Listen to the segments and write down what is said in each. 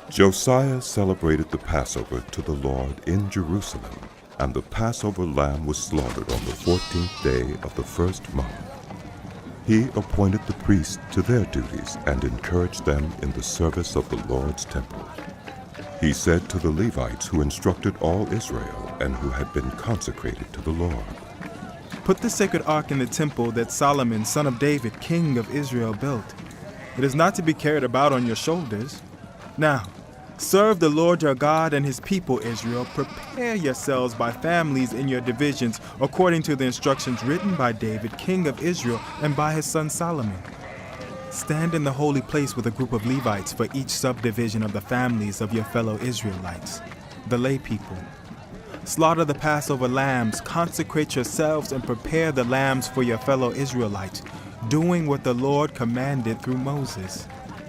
Josiah celebrated the Passover to the Lord in Jerusalem, and the Passover lamb was slaughtered on the 14th day of the first month. He appointed the priests to their duties and encouraged them in the service of the Lord's temple. He said to the Levites who instructed all Israel and who had been consecrated to the Lord, "Put the sacred ark in the temple that Solomon, son of David, king of Israel, built. It is not to be carried about on your shoulders. Now, serve the Lord your God and his people, Israel. Prepare yourselves by families in your divisions, according to the instructions written by David, king of Israel, and by his son Solomon. Stand in the holy place with a group of Levites for each subdivision of the families of your fellow Israelites, the lay people. Slaughter the Passover lambs, consecrate yourselves, and prepare the lambs for your fellow Israelites, doing what the Lord commanded through Moses."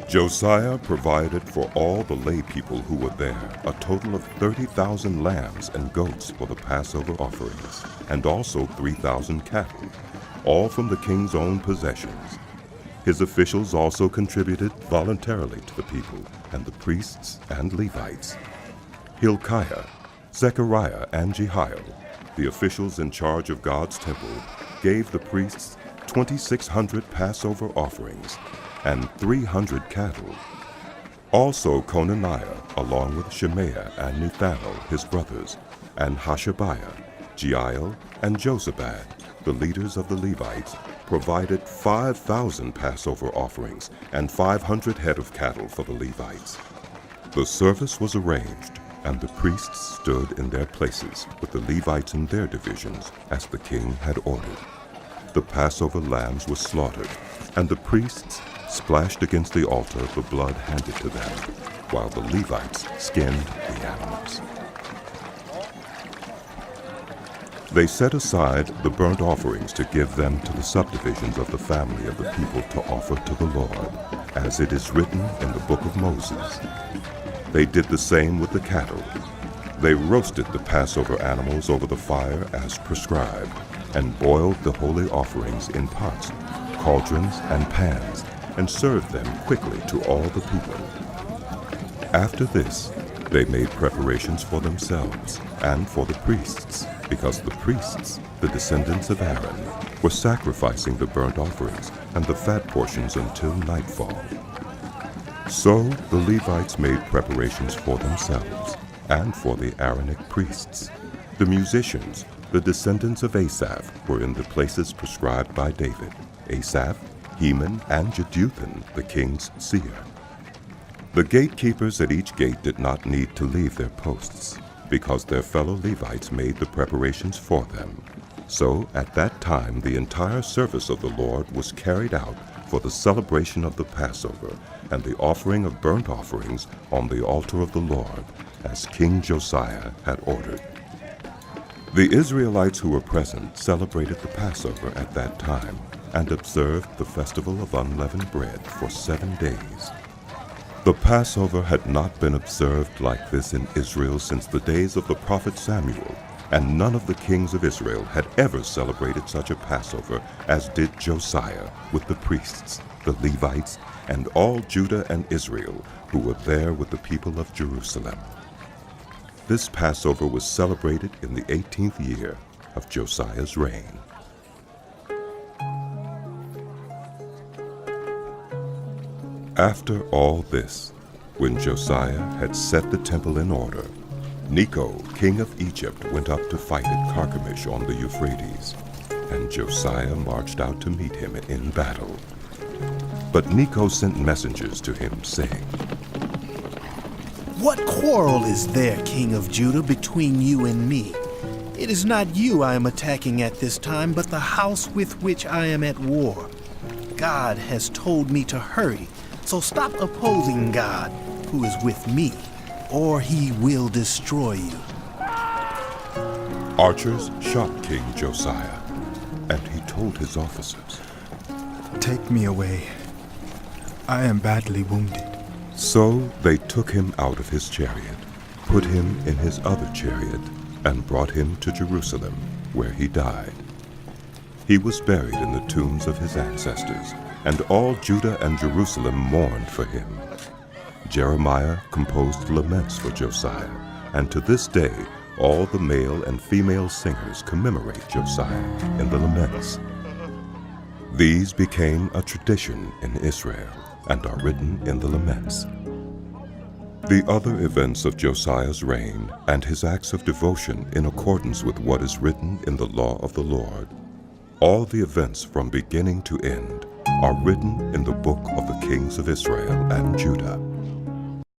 Josiah provided for all the lay people who were there a total of 30,000 lambs and goats for the Passover offerings, and also 3,000 cattle, all from the king's own possessions. His officials also contributed voluntarily to the people and the priests and Levites. Hilkiah, Zechariah, and Jehiel, the officials in charge of God's temple, gave the priests 2,600 Passover offerings and 300 cattle. Also Conaniah, along with Shemaiah and Nethanel, his brothers, and Hashabiah, Jeiel, and Jozabad, the leaders of the Levites, provided 5,000 Passover offerings and 500 head of cattle for the Levites. The service was arranged, and the priests stood in their places with the Levites in their divisions, as the king had ordered. The Passover lambs were slaughtered, and the priests splashed against the altar the blood handed to them, while the Levites skinned the animals. They set aside the burnt offerings to give them to the subdivisions of the family of the people to offer to the Lord, as it is written in the book of Moses. They did the same with the cattle. They roasted the Passover animals over the fire as prescribed, and boiled the holy offerings in pots, cauldrons, and pans, and served them quickly to all the people. After this, they made preparations for themselves and for the priests, because the priests, the descendants of Aaron, were sacrificing the burnt offerings and the fat portions until nightfall. So the Levites made preparations for themselves and for the Aaronic priests. The musicians, the descendants of Asaph, were in the places prescribed by David: Asaph, Heman, and Jeduthun, the king's seer. The gatekeepers at each gate did not need to leave their posts, because their fellow Levites made the preparations for them. So at that time the entire service of the Lord was carried out for the celebration of the Passover and the offering of burnt offerings on the altar of the Lord, as King Josiah had ordered. The Israelites who were present celebrated the Passover at that time and observed the festival of unleavened bread for 7 days. The Passover had not been observed like this in Israel since the days of the prophet Samuel, and none of the kings of Israel had ever celebrated such a Passover as did Josiah with the priests, the Levites, and all Judah and Israel who were there with the people of Jerusalem. This Passover was celebrated in the 18th year of Josiah's reign. After all this, when Josiah had set the temple in order, Necho, king of Egypt, went up to fight at Carchemish on the Euphrates, and Josiah marched out to meet him in battle. But Necho sent messengers to him, saying, "What quarrel is there, King of Judah, between you and me? It is not you I am attacking at this time, but the house with which I am at war. God has told me to hurry, so stop opposing God, who is with me, or he will destroy you." Archers shot King Josiah, and he told his officers, "Take me away. I am badly wounded." So they took him out of his chariot, put him in his other chariot, and brought him to Jerusalem, where he died. He was buried in the tombs of his ancestors, and all Judah and Jerusalem mourned for him. Jeremiah composed laments for Josiah, and to this day all the male and female singers commemorate Josiah in the laments. These became a tradition in Israel and are written in the laments. The other events of Josiah's reign and his acts of devotion in accordance with what is written in the law of the Lord, all the events from beginning to end, are written in the book of the kings of Israel and Judah.